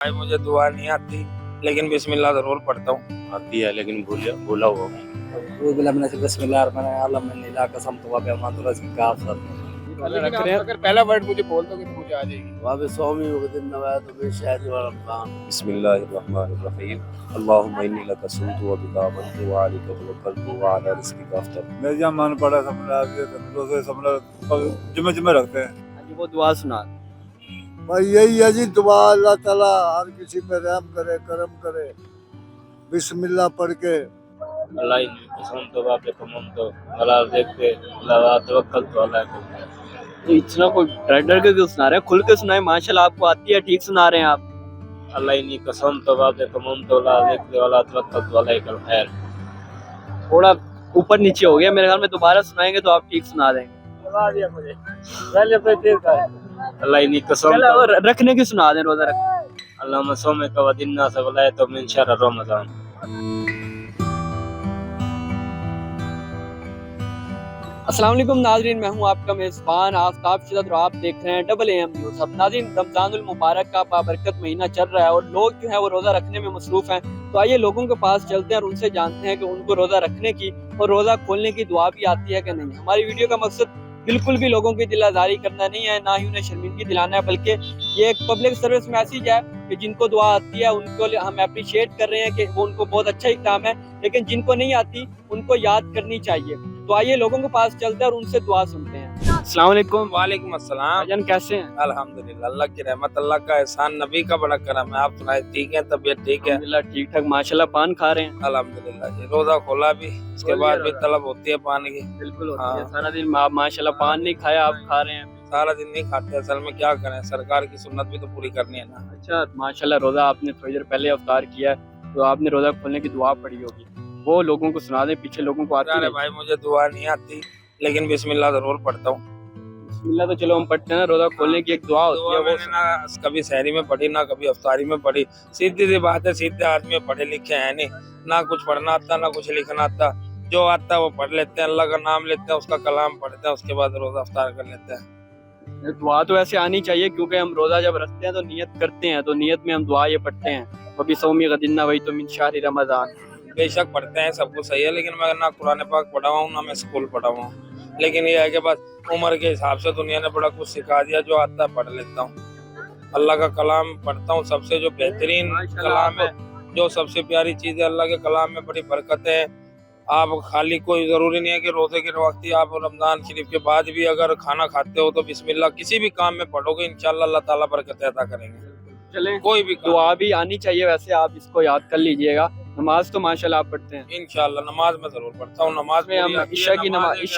भाई मुझे दुआ नहीं आती लेकिन बिस्मिल्लाह जरूर पढ़ता हूँ। आती है लेकिन भूला हुआ हूँ। लेकिन आप अगर पहला वर्ड मुझे बोल दोगे तो मुझे आ जाएगी। बिस्मिल्लाहिर्रहमानिर्रहीम अल्लाहुम्मा इन्नी लका सुम्तु व बिका आमनतु व अलैका तवक्कलतु व अला रिज़्क़िका अफ़्तल। मैं जहाँ मन पड़ा समझा रोजे समझा जिम्मे जिम्मे रखते हैं। हाँ जी, वो दुआ सुना। भाई यही है जी दुआ, अल्लाह ताला हर किसी पे रहम करे, करम करे। बिस्मिल्लाह पढ़ के अल्लाह इन्नी कसमतु व बिकमतु वला देखते ला तवक्कलतु अलैका। तो इतना कोई डर के क्यों सुना रहे हैं? खुल के सुनाए, माशाल्लाह आपको आती है, ठीक सुना रहे हैं आप। अल्लाह इन्नी कसमतु व बिकमतु वला देखते वला तवक्कलतु अलैका खैर। थोड़ा ऊपर नीचे हो गया मेरे ख्याल में, दोबारा सुनाएंगे तो आप ठीक सुना देंगे। अल्लाह इन्नी कसम और रखने की सुना दें, रोजा रख। अल्लाह मसोमे का वदिन्ना से वलाए तो मिन शर रमजान। अस्सलाम वालेकुम नाज़रीन, मैं हूं आपका मेज़बान आफ्ताब शिदत और आप देख रहे हैं डबल AM न्यूज़। अब नाज़रीन, रमज़ानुल मुबारक का बाबरकत महीना चल रहा है और लोग जो है वो रोज़ा रखने में मसरूफ़ हैं। तो आइए लोगों के पास चलते हैं और उनसे जानते हैं कि उनको रोज़ा रखने की और रोज़ा खोलने की दुआ भी आती है कि नहीं। हमारी वीडियो का मकसद बिल्कुल भी लोगों की दिल आज़ारी करना नहीं है, ना ही उन्हें शर्मिंदगी दिलाना है, बल्कि ये एक पब्लिक सर्विस मैसेज है कि जिनको दुआ आती है उनको हम अप्रिशिएट कर रहे हैं कि वो उनको बहुत अच्छा ही काम है, लेकिन जिनको नहीं आती उनको याद करनी चाहिए। तो आइए लोगों के पास चलते हैं और उनसे दुआ सुनते हैं। अस्सलाम वालेकुम। वालेकुम अस्सलाम। भाईजान कैसे हैं? अल्हम्दुलिल्लाह, अल्लाह की रहमत, अल्लाह का एहसान, नबी का बड़ा करम है। आप सुनाए ठीक है? तबीयत ठीक है? अल्हम्दुलिल्लाह ठीक ठाक माशाल्लाह। पान खा रहे हैं? अल्हम्दुलिल्लाह जी, रोजा खोला भी, उसके खोल बाद लिया भी रोजा? तलब होती है पानी की। बिल्कुल होती है। हाँ। सारा दिन आप माशाल्लाह पान नहीं खाया, आप खा रहे हैं। सारा दिन नहीं खाते, असल में क्या करें, सरकार की सुन्नत भी तो पूरी करनी है ना। अच्छा माशाल्लाह, रोजा आपने थोड़ी देर पहले अफ्तार किया है तो आपने रोजा खोलने की दुआ पढ़ी होगी, वो लोगों को सुना दें, पीछे लोगों को आती अरे है। भाई मुझे दुआ नहीं आती लेकिन बिस्मिल्लाह जरूर पढ़ता हूँ। बिस्मिल्लाह तो चलो हम पढ़ते हैं ना, रोजा खोलने की एक दुआ होती दुआ है वो मैंने ना कभी सहरी में पढ़ी ना कभी अफ्तारी में पढ़ी। सीधी सी बात है, सीधे आदमी पढ़े लिखे हैं नहीं, ना कुछ पढ़ना आता ना कुछ लिखना आता। जो आता है वो पढ़ लेते हैं, अल्लाह का नाम लेते हैं, उसका कलाम पढ़ते हैं, उसके बाद रोजा अफ्तार कर लेते हैं। दुआ तो ऐसे आनी चाहिए क्योंकि हम रोजा जब रखते हैं तो नियत करते हैं, तो नियत में हम दुआ ये पढ़ते हैं, वबी सौमी गदिन्ना वही तो मिन शहरी रमजान। बेशक पढ़ते हैं, सब कुछ सही है, लेकिन मैं ना कुरान पाक पढ़ा हुआ हूँ ना मैं स्कूल पढ़ा हुआ हूँ। लेकिन ये है कि बस उम्र के हिसाब से दुनिया ने बड़ा कुछ सिखा दिया, जो आता है पढ़ लेता हूँ। अल्लाह का कलाम पढ़ता हूँ, सबसे जो बेहतरीन कलाम है, जो सबसे प्यारी चीज है, अल्लाह के कलाम में बड़ी बरकतें हैं। आप खाली कोई जरूरी नहीं है कि रोजे के वक्त ही आप रमजान शरीफ के बाद भी अगर खाना खाते हो तो बिस्मिल्लाह किसी भी काम में पढ़ोगे, इंशाल्लाह अल्लाह ताला बरकतें अता करेंगे। चलें, कोई भी काम दुआ भी आनी चाहिए, वैसे आप इसको याद कर लीजिएगा। नमाज तो माशाल्लाह आप पढ़ते हैं? इंशाल्लाह नमाज में जरूर पढ़ता हूँ। नमाज में हम ईशा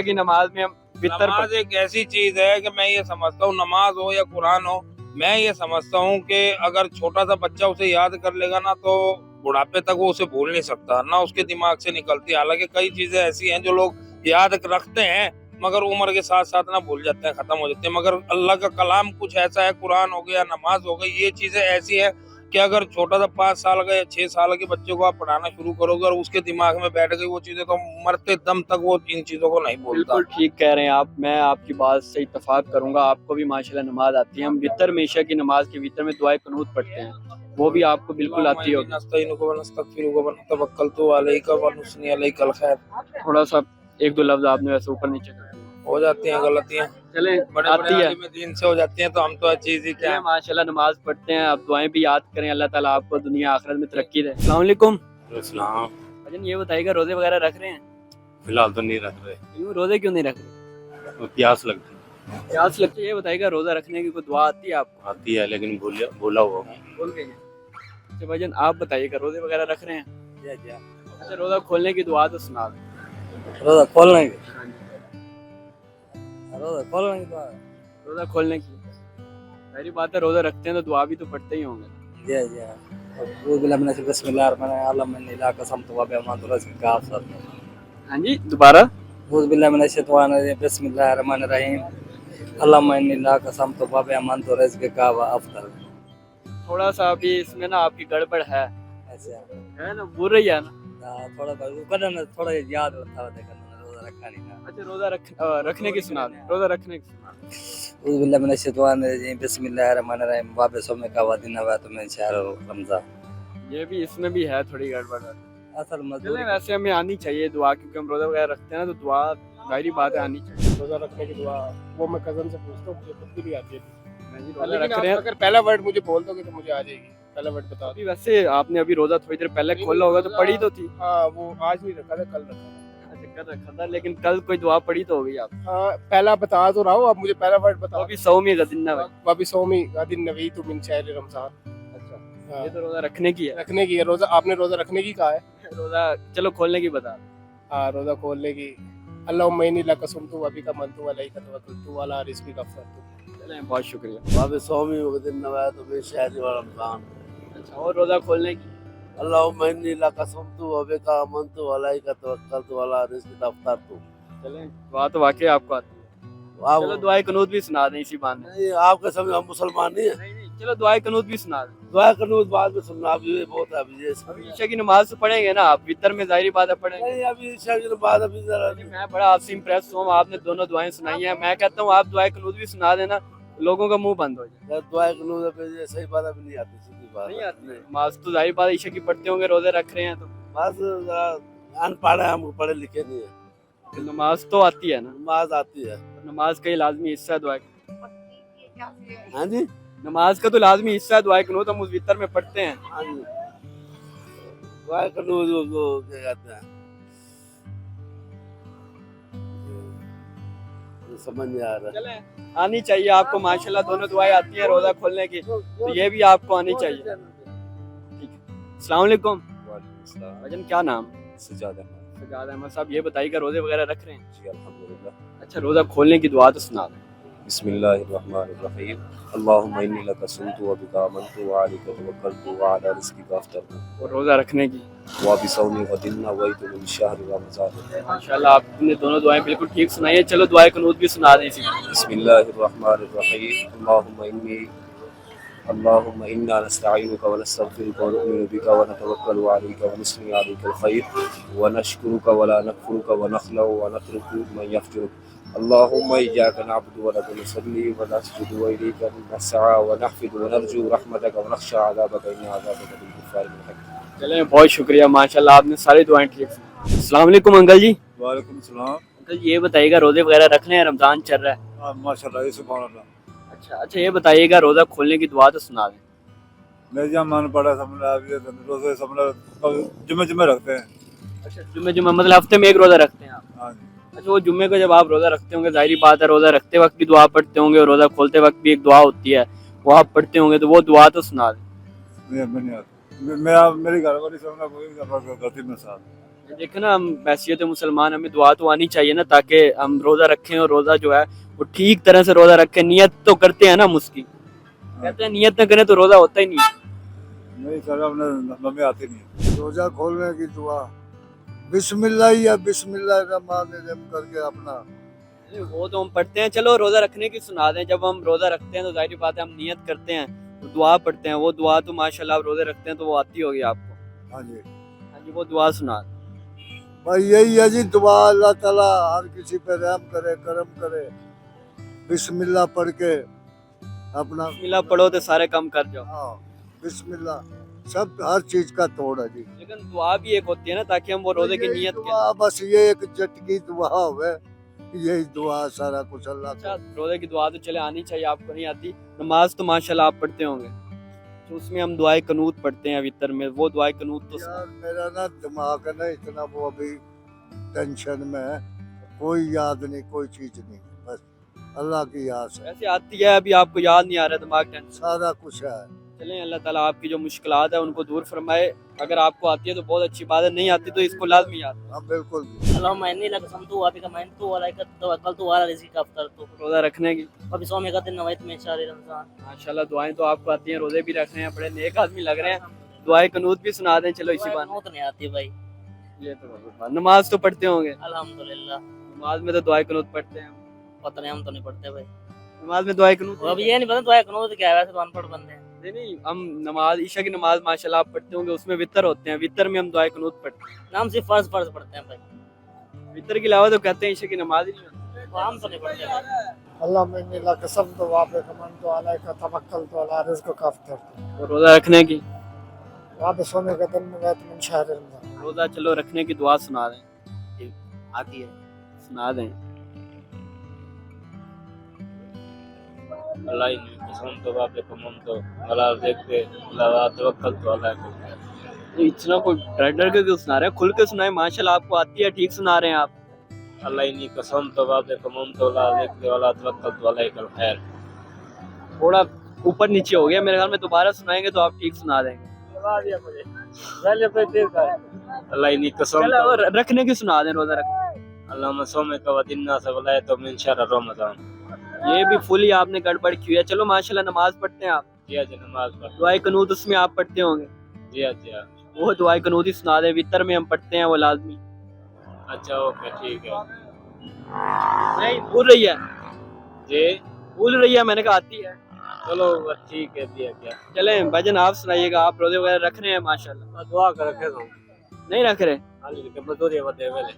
की नमाज में हम वितर नमाज एक ऐसी चीज है कि मैं ये समझता हूँ, नमाज हो या कुरान हो, मैं ये समझता हूँ कि अगर छोटा सा बच्चा उसे याद कर लेगा ना तो बुढ़ापे तक वो उसे भूल नहीं सकता, ना उसके दिमाग से निकलती। हालांकि कई चीजें ऐसी हैं जो लोग याद रखते हैं मगर उम्र के साथ साथ ना भूल जाते हैं, खत्म हो जाते हैं। मगर अल्लाह का कलाम कुछ ऐसा है, कुरान हो गया, नमाज हो गई, ये चीजें ऐसी है कि अगर छोटा सा 5 साल का या 6 साल के बच्चे को आप पढ़ाना शुरू करोगे और उसके दिमाग में बैठ गई वो चीजें, तो मरते दम तक वो इन चीजों को नहीं भूलता। बिल्कुल ठीक कह रहे हैं आप, मैं आपकी बात से इत्तेफाक करूंगा। आपको भी माशाल्लाह नमाज आती है। हम वितर में ईशा की नमाज के वितर में दुआए कुनूत पढ़ते हैं, वो भी आपको बिल्कुल आती होगी। थोड़ा सा एक दो लफ्ज आपने वैसे ऊपर नीचे कर दिए। हो जाती हैं गलतियां, चले बड़े आती है बड़े दिन से हो जाती हैं, तो हम तो चीज ही क्या है। माशाल्लाह नमाज पढ़ते हैं, आप दुआएं भी याद करें, अल्लाह ताला आपको दुनिया आखिरत में तरक्की दे। अस्सलाम वालेकुम। इस्लाम भजन ये बताइएगा, रोजे वगैरह रख रहे हैं? फिलहाल तो नहीं रख रहे, क्यों रोजे क्यों नहीं रख रहे? तो प्यास लगती है। प्यास लगती है। ये बताइएगा, रोजा रखने की कोई दुआ आती है आपको? आती है लेकिन भूला हुआ हूँ। बोल गए। अच्छा भाईजान आप बताइएगा, रोजे वगैरह रख रहे हैं? अच्छा, रोजा खोलने की दुआ तो सुना दो। रोजा खोलने की रोजा खोलने की पहली बात है, रोजा रखते हैं तो दुआ भी तो पढ़ते ही होंगे। हाँ जी, दोबारा। थोड़ा सा अभी इसमें ना आपकी गड़बड़ है ना, बोल रही है ना। थोड़ा याद रखा अच्छा रोजा रखने की सुना दो, रोजा रखने की सुना दो। बिस्मिल्लाहिर्रहमानिर्रहीम वाबिसौम का वदीन वातुमिन शहर रमजान। ये भी इसमें भी है थोड़ी गड़बड़। असल चलें, मजदूरी वैसे हमें आनी चाहिए दुआ, क्योंकि हम रोजा वगैरह रखते हैं ना, तो दुआ जाहिर बात है आनी चाहिए। रोजा रखने की दुआ वो मैं कजन से पूछता हूँ, मुझे खुद की भी आती है। मैं भी रोजा लेकिन रख आप रहे हैं। अगर पहला वर्ड मुझे बोल दोगे तो मुझे आ जाएगी। पहला वर्ड बता दो। अभी वैसे आपने अभी रोजा थोड़ी देर पहले खोला होगा, तो पढ़ी तो थी। हाँ, वो आज नहीं रखा था, कल रखा था। अच्छा, कर रखा था, लेकिन कल कोई दुआ पढ़ी तो होगी आप। हाँ, पहला बता तो रहा हूँ, अब मुझे पहला वर्ड तो बताओ। अभी सौमी गदिन्ना भाई। वाबी सौमी गादिन नवी तु मिन शहर रमजान। अच्छा, हाँ, ये तो रोजा रखने की है। रखने की है रोजा। आपने रोजा रखने की कहा है। रोजा चलो खोलने की बता। हाँ, रोजा खोलने की। अल्लाहुम्मा इन्नी लका सुमतु व बिका मनतु व अलैका तवक्कलतु व अला रिज़्क़िका अफ़तरतु। चलें, बहुत शुक्रिया। वाबिसौमी वदीन वातुमिन शहर रमजान। अच्छा, और रोजा खोलने की। अल्लाहुम्मा इन्नी लका सुमतु व बिका आमनतु व अलैका तवक्कलतु व अला रिज़्क़िका अफ़तरतु। चलें, दुआ तो वाकई आपको आती है। वाह, चलो दुआए कनूत भी सुना दें इसी बहाने। नहीं आपके समझ हम मुसलमान नहीं है। नहीं नहीं, चलो दुआए कनूत भी सुना दें। दुआ करूँ बाद में सुनना, अब ये बहुत है अभी अभी ईशा की नमाज तो पढ़ेंगे ना आप, वितर में जाहिर बात है पढ़ेंगे। नहीं अभी ईशा के बाद अभी जरा मैं बड़ा आपसे इम्प्रेस हूँ, आपने दोनों दुआएं सुनाई हैं। मैं कहता हूँ आप दुआए कनूत भी सुना देना, लोगों का मुंह बंद हो जाए। दुआ करूँ ये सही बात अभी नहीं आती, सीधी बात नहीं आती नमाज तो जाहिर बात है, ईशा की पढ़ते होंगे, रोजे रख रहे हैं तो बस जरा अनपढ़ है, हम पढ़े लिखे नहीं है। नमाज तो आती है ना। नमाज आती है। नमाज का ही लाजमी हिस्सा है दुआ। हाँ जी, नमाज का तो लाजमी हिस्सा है दुआ कनूत, हम उस वितर में पढ़ते हैं। हाँ जी, दुआ करूँ वो क्या कहते हैं, समझ नहीं आ रहा। चलें, आनी चाहिए आपको माशाल्लाह, दोनों दुआएं आती हैं रोजा खोलने की, तो ये भी आपको आनी चाहिए। ठीक है, अस्सलाम वालेकुम। भजन क्या नाम? सजाद अहमद। सजाद अहमद साहब, ये बताइएगा रोजे वगैरह रख रहे हैं? जी अल्हम्दुलिल्लाह। अच्छा, रोजा खोलने की दुआ तो सुना दें। बिस्मिल्लाहिर्रहमानिर्रहीम। अल्लाहुम्मा इन्नी लका सुमतु व बिका आमनतु व अलैका तवक्कलतु व अला रिज़्क़िका अफ़तरतु और रोजा रखने की। व बिसौमी गदिन नवैतु मिन शहर रमजान। माशाल्लाह, आपने दोनों दुआएं बिल्कुल ठीक सुनाई है। चलो दुआए कनूत भी सुना दें इसी में। बिस्मिल्लाहिर्रहमानिर्रहीम। अल्लाहुम्मा इन्ना नस्तईनुका व नस्तगफिरुका व नुमिनु बिका व नतवक्कलु अलैका व नुस्नी अलैकल खैर व नशकुरुका व ला नकफुरुका व नखलउ व नत्रुकु मन यफजुरुक। अल्लाहुम्मा इय्याका नअबुदु व लका नुसल्ली व नसजुदु व इलैका नसअ व नहफिदु व नरजू रहमतका व नख्शा अज़ाबका इन्ना अज़ाबका बिल-कुफ़्फ़ारि मुहीत। चलें, बहुत शुक्रिया माशाल्लाह, आपने सारी दुआएं ठीक सुनी। अस्सलाम वालेकुम अंकल जी। वालेकुम सलाम। अंकल ये बताइएगा रोजे वगैरह रख लें, रमजान चल रहा है। माशाल्लाह, सुभान अल्लाह। अच्छा, ये बताइएगा रोजा खोलने की दुआ तो सुना दें। मेरे जहाँ मन पड़ा समझ रोजे समझ जुम्मे जुम्मे रखते हैं। अच्छा, जुम्मे जुम्मे मतलब हफ्ते में एक रोजा रखते हैं आप? हाँ जी। अच्छा, वो जुम्मे को जब आप रोजा रखते होंगे, जाहिर बात है रोजा रखते वक्त भी दुआ पढ़ते होंगे और रोजा खोलते वक्त भी एक दुआ होती है, वो आप पढ़ते होंगे, तो वो दुआ तो सुना दें। नहीं मेरा मेरी घर वाली समझना कोई गलती में साथ। देखे ना, हम हैसियत मुसलमान, हमें दुआ तो आनी चाहिए ना, ताकि हम रोजा रखें और रोजा जो है वो ठीक तरह से रोजा रखें। नियत तो करते हैं ना मुस्की, कहते हैं नियत न करें तो रोजा होता ही नहीं। नहीं सर, अपने हमें आती नहीं। रोजा खोलने की दुआ बिस्मिल्लाह या बिस्मिल्लाहिर्रहमानिर्रहीम करके अपना। वो तो हम पढ़ते हैं, चलो रोजा रखने की सुना दें। जब हम रोजा रखते हैं तो जाहिर बात है हम नियत करते हैं, तो दुआ पढ़ते हैं। वो दुआ तो माशाल्लाह रोजे रखते हैं तो वो आती होगी आपको। हाँ जी, हाँ जी, वो दुआ सुना दें। भाई यही है जी दुआ। अल्लाह ताला हर किसी पे रहम करे, करम करे। बिस्मिल्लाह पढ़ के अपना बिस्मिल्लाह पढ़ो तो सारे काम कर जाओ। हाँ, बिस्मिल्लाह सब हर चीज का तोड़ है जी। लेकिन दुआ भी एक होती है ना, ताकि हम वो रोजे की यही नियत दुआ, करें। बस ये एक झटकी दुआ हुए, यही दुआ सारा कुछ अल्लाह अच्छा, रोजे की दुआ तो चले आनी चाहिए, आपको नहीं आती। नमाज तो माशाल्लाह आप पढ़ते होंगे, तो उसमें हम दुआए कनूत पढ़ते हैं वितर में, वो दुआए कनूत तो सुना। यार मेरा ना दिमाग है ना इतना, वो अभी टेंशन में है, कोई याद नहीं, कोई चीज नहीं, बस अल्लाह की याद है, वैसे आती है, अभी आपको याद नहीं आ रहा, दिमाग टेंशन। सारा कुछ है। चलें, अल्लाह ताला आपकी जो मुश्किलात है उनको दूर फरमाए। अगर आपको आती है तो बहुत अच्छी बात है, नहीं आती तो इसको लाजमी याद। हाँ बिल्कुल। अल्लाहुम्मा इन्नी लका सुमतु व बिका मनतु व अलैका तवक्कलतु व अला रिज़्क़िका अफ़तरतु रोजा रखने की। वाबी सौमी गादिन नवैतु मिन शहर रमजान। माशाल्लाह, दुआएं तो आपको आती हैं, रोजे भी रख रहे हैं, बड़े नेक आदमी लग रहे हैं। दुआए कनूत भी सुना दें, चलो इसी बात। तो नहीं आती भाई। ये तो नमाज तो पढ़ते होंगे? अल्हम्दुलिल्लाह। नमाज में तो दुआए कनूत पढ़ते हैं। पता नहीं, हम तो नहीं पढ़ते भाई। नमाज में दुआए कनूत? अब ये नहीं पता दुआ कनूत क्या है, वैसे तो अनपढ़ बंदे हैं। नहीं, हम नमाज ईशा की नमाज माशाल्लाह आप पढ़ते होंगे, उसमें वितर होते हैं, वितर में हम दुआए कनूत पढ़ते हैं। नाम सिर्फ फर्ज फर्ज पढ़ते हैं भाई, वितर के अलावा तो कहते हैं ईशा की नमाज ही नहीं होती। तो हम तो नहीं पढ़ते भाई। अल्लाह मैंने ला कसम तो वापे कमन तो अलाई का तवक्कल तो अला रिज़्क़ का अफ्तर तो और रोजा रखने की वापे सोने का दिन में गए तो मन शहर रमजान रोजा चलो रखने की दुआ सुना दें, आती है सुना दें। अल्लाह की कसम तो बाप कमन तो अल्लाह देखते अल्लाह तवक्कल तो अल्लाह को ये इतना कोई डर डर के क्यों सुना रहे हैं? खुल के सुनाए, माशाल्लाह आपको आती है, ठीक सुना रहे हैं आप। अल्लाह की कसम तो बाप कमन तो अल्लाह देखते अल्लाह तवक्कल तो अल्लाह का खैर। थोड़ा ऊपर नीचे हो गया मेरे ख्याल में, दोबारा सुनाएंगे तो आप ठीक सुना देंगे। अल्लाह की कसम चलो तो और रखने की सुना दें, रोजा रखने। अल्लाह मसोमे का वदिन्ना से बुलाए तो मिन शर रमजान। ये भी फुल ही आपने गड़बड़ की हुई है। चलो माशाल्लाह नमाज पढ़ते हैं आप, जी जी नमाज पढ़ दुआए कनूत उसमें आप पढ़ते होंगे, जी वो दुआए कनूत ही सुना दे। वितर में हम पढ़ते हैं वो लाजमी। अच्छा ओके ठीक है नहीं भूल रही है, जी भूल रही है, मैंने कहा आती है। चलो बस ठीक है दिया क्या चले भजन आप सुनाइएगा, आप रोजे वगैरह रख रहे हैं माशाल्लाह? दुआ कर रखे तो नहीं रख रहे? हाल के मजदूरी बदे वेले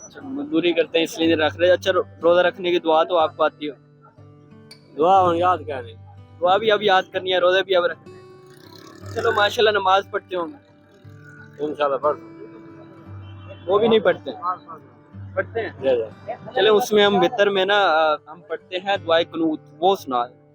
अच्छा मजदूरी करते हैं इसलिए नहीं रख रहे। अच्छा रोजा रखने की दुआ तो आपको आती हो? दुआ हम याद क्या नहीं दुआ भी अब याद करनी है, रोजे भी अब रखने हैं। चलो माशाल्लाह नमाज पढ़ते होंगे, इंशाल्लाह पढ़ वो भी नहीं पढ़ते? पढ़ते हैं। जी जी चले उसमें हम वितर में ना हम पढ़ते हैं दुआए कनूत, वो सुना दें।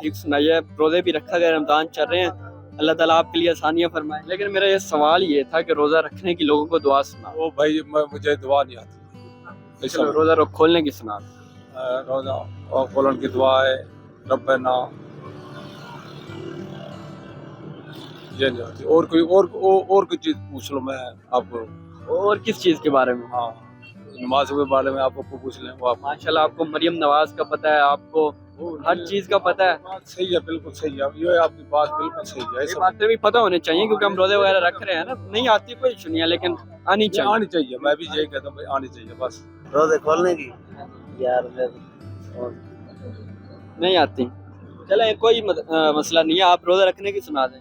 ठीक सुनाई है। रोजे भी रखा गया, रमजान चल रहे हैं, अल्लाह ताला आपके लिए आसानियां फरमाए। लेकिन मेरा ये सवाल ये था कि रोजा रखने की लोगों को दुआ सुना। वो भाई मुझे दुआ नहीं आती। चलो रोजा खोलने की सुना। रोजा और खोलन की दुआ है रब्बना ये नहीं आती। और कोई चीज पूछ लो, मैं आपको और किस चीज के बारे में? हाँ नमाज के बारे में आपको पूछ लें। वो आप माशाल्लाह आपको मरियम नवाज का पता है, आपको हर चीज का पता है। बात सही है, बिल्कुल सही है। ये आपकी बात बिल्कुल सही है। ये बातें भी पता होने चाहिए क्योंकि हम रोजे वगैरह रख रहे हैं ना। नहीं आती कोई सुनिए, लेकिन आनी चाहिए। आनी चाहिए, मैं भी यही कहता हूँ भाई आनी चाहिए बस। रोजे खोलने की यार नहीं आती, चले कोई मसला नहीं है, आप रोजा रखने की सुना दें।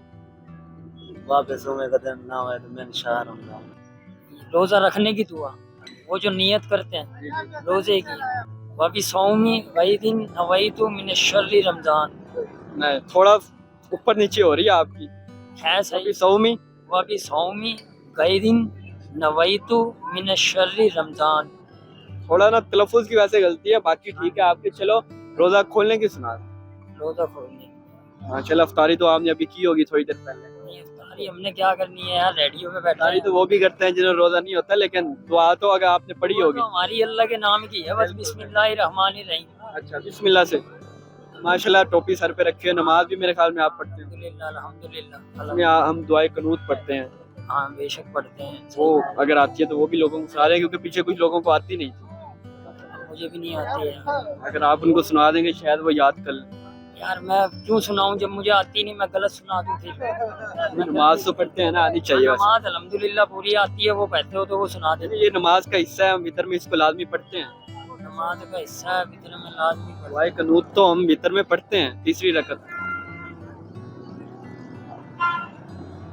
वापस सोने का दिन ना हुआ तो मैं शहर रमजान रोजा रखने की दुआ, वो जो नियत करते हैं रोजे की, वही सौमी वही दिन नवई तो मिन शर्री रमजान। नहीं थोड़ा ऊपर नीचे हो रही है आपकी, है सही। सौमी वही सौमी गई दिन नवई तो मिन शर्री रमजान। थोड़ा ना तलफ़ुज़ की वैसे गलती है, बाकी ठीक है आपके। चलो रोजा खोलने की सुना दें। रोजा खोलने हाँ चलो अफ्तारी तो आपने अभी की होगी थोड़ी देर पहले। नहीं, इफ्तारी हमने क्या करनी है यार, रेडियो पे बैठा अफ्तारी है तो वो भी करते हैं जिन्हें रोजा नहीं होता, लेकिन दुआ तो अगर आपने पढ़ी वो होगी। तो हमारी अल्लाह के नाम की है बस, बिस्मिल्लाहिर्रहमानिर्रहीम। अच्छा बिस्मिल्लाह से माशाल्लाह टोपी सर पे रखी है। नमाज भी मेरे ख्याल में आप पढ़ते हैं, अल्हम्दुलिल्लाह अल्हम्दुलिल्लाह उसमें हम दुआए कनूत पढ़ते हैं। हाँ बेशक पढ़ते हैं। वो अगर आती है तो वो भी लोगों को सुना रहे हैं, क्योंकि पीछे कुछ लोगों को आती नहीं थी। मुझे भी नहीं आती है अगर आप उनको सुना देंगे शायद वो याद कर लें। यार, मैं क्यों सुनाऊं जब मुझे आती नहीं, मैं गलत सुना दूं फिर। नमाज तो पढ़ते हैं ना, आनी चाहिए वैसे। नमाज अल्हम्दुलिल्लाह पूरी आती है, वो कहते हो तो वो सुना देते। ये नमाज का हिस्सा है, हम वितर में इसको लाजमी पढ़ते हैं। नमाज का हिस्सा है, वितर में लाजमी पढ़ते दुआए कनूत तो हम वितर में पढ़ते हैं, तीसरी रकत।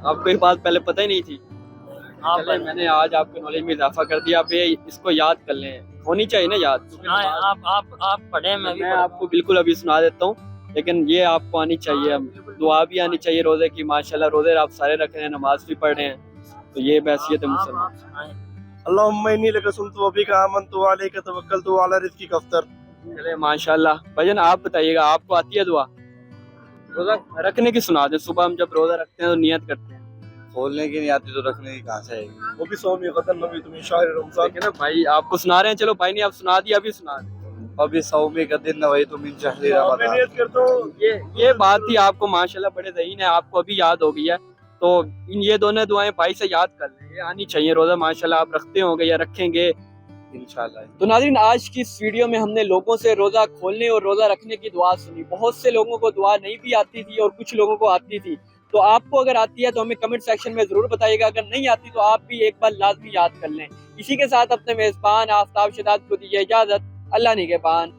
आपको ये बात पहले पता ही नहीं थी? हैं। आप चले मैंने आज आपके नॉलेज में इजाफा कर दिया। आप ये इसको याद कर लें, होनी चाहिए ना याद। सुनाएं, आप पढ़े, मैं भी मैं पढ़ूं। आपको बिल्कुल अभी सुना देता हूँ, लेकिन ये आपको आनी चाहिए। दुआ भी आनी चाहिए रोजे की। माशाल्लाह रोजे आप सारे रख रहे हैं, नमाज भी पढ़ रहे हैं, तो ये बैसियत है मुसलमान। आप सुनाएं। अल्लाहुम्मा इन्नी लका सुनतु व बिका आमनतु व अलैका तवक्कलतु व अला रिज़्क़िका अफ्तर। चले माशाल्लाह। भजन आप बताइएगा, आपको आती है दुआ? रोजा रखने की सुना दे। सुबह हम जब रोजा रखते हैं तो नियत करते हैं। खोलने की नहीं आती तो रखने की कहाँ से आएगी? वो भी सौमी गदन नबी तुम शायर रमजान। ठीक है ना भाई, आपको सुना रहे हैं। चलो भाई ने आप सुना दिया, अभी सुना दे। अभी सौमी का दिन वही तो मिन शहरी मैं रमजान। नियत करता हूँ ये बात थी आपको माशाल्लाह बड़े ज़हीन है, आपको अभी याद हो गई है। तो इन ये दोनों दुआएं भाई से याद कर लें, ये आनी चाहिए। रोजा माशाल्लाह आप रखते होंगे या रखेंगे इंशाल्लाह। तो नाज़रीन, आज की इस वीडियो में हमने लोगों से रोजा खोलने और रोजा रखने की दुआ सुनी। बहुत से लोगों को दुआ नहीं भी आती थी और कुछ लोगों को आती थी। तो आपको अगर आती है तो हमें कमेंट सेक्शन में जरूर बताइएगा, अगर नहीं आती तो आप भी एक बार लाजमी याद कर लें। इसी के साथ अपने मेजबान आफ्ताब शहजाद को दीजिए इजाजत। अल्लाह निगहबान।